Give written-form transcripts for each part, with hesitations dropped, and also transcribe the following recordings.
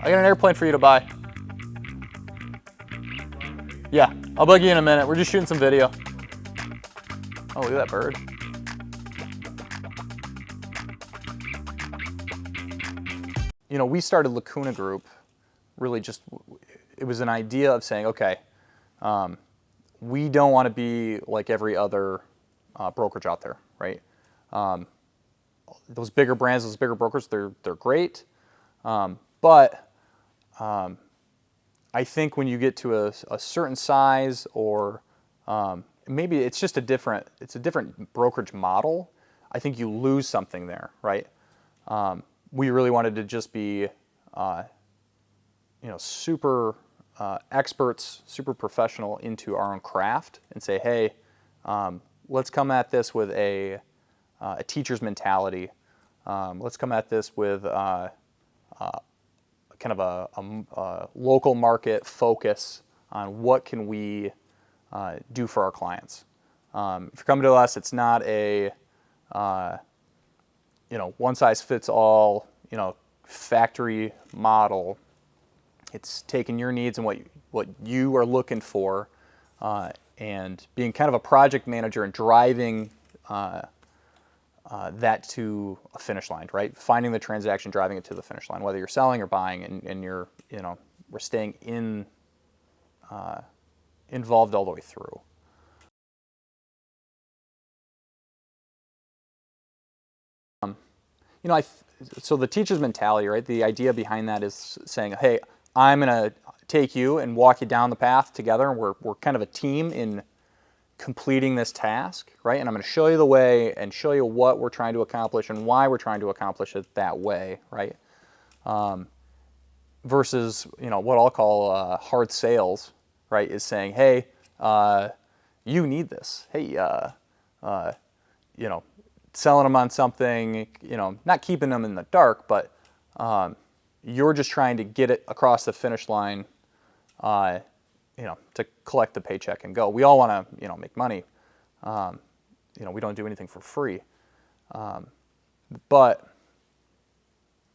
I got an airplane for you to buy. Yeah, I'll bug you in a minute. We're just shooting some video. Oh, look at that bird. You know, we started Lacuna Group really just, it was an idea of saying, okay, we don't want to be like every other brokerage out there, right? Those bigger brands, those bigger brokers, they're great. But I think when you get to a certain size, or maybe it's just a different brokerage model, I think you lose something there, right? We really wanted to just be, super experts, super professional into our own craft, and say, hey, let's come at this with a teacher's mentality. Let's come at this with kind of a local market focus on what can we do for our clients. If you're coming to us, it's not a one size fits all factory model. It's taking your needs and what you are looking for, and being kind of a project manager and driving that to a finish line, right? Finding the transaction, driving it to the finish line, whether you're selling or buying, and you're, we're staying involved all the way through. So the teacher's mentality, right? The idea behind that is saying, hey, I'm going to take you and walk you down the path together, and we're kind of a team in completing this task, right? And I'm going to show you the way and show you what we're trying to accomplish and why we're trying to accomplish it that way, right? Versus, what I'll call hard sales, right? Is saying, hey, you need this. Hey, selling them on something, not keeping them in the dark, but you're just trying to get it across the finish line, to collect the paycheck and go. We all want to, make money. We don't do anything for free. But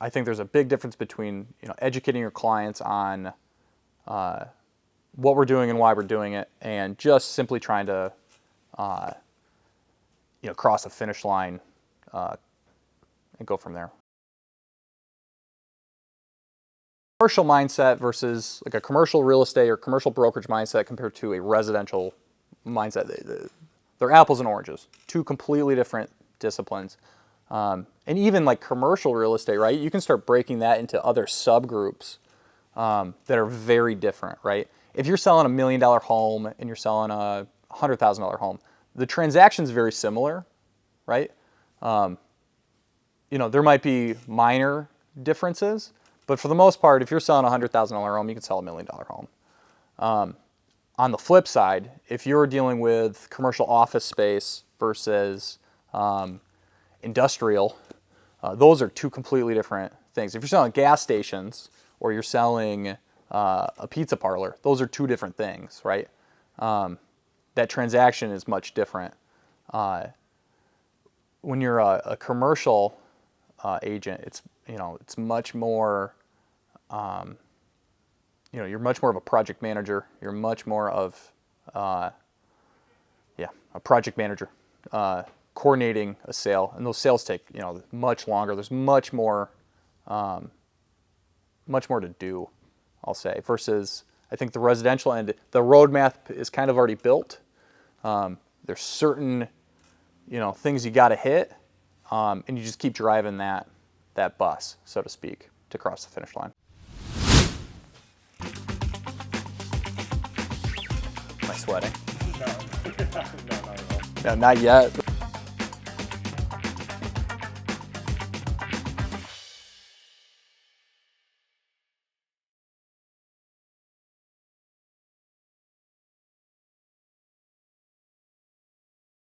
I think there's a big difference between, educating your clients on what we're doing and why we're doing it, and just simply trying to, cross a finish line and go from there. Commercial mindset versus like a commercial real estate or commercial brokerage mindset compared to a residential mindset. They're apples and oranges, two completely different disciplines. And even like commercial real estate, right? You can start breaking that into other subgroups that are very different, right? If you're selling $1 million home and you're selling a $100,000 home, the transaction's very similar, right? There might be minor differences, but for the most part, if you're selling a $100,000 home, you can sell a $1 million home. On the flip side, if you're dealing with commercial office space versus industrial, those are two completely different things. If you're selling gas stations or you're selling a pizza parlor, those are two different things, right? That transaction is much different. When you're a commercial agent, it's much more, you're much more of a project manager. You're much more of, a project manager, coordinating a sale, and those sales take, much longer. There's much more to do, I'll say, versus I think the residential end, the roadmap is kind of already built. There's certain, things you got to hit, and you just keep driving that bus, so to speak, to cross the finish line. Am I sweating? No, not at all. No, not yet.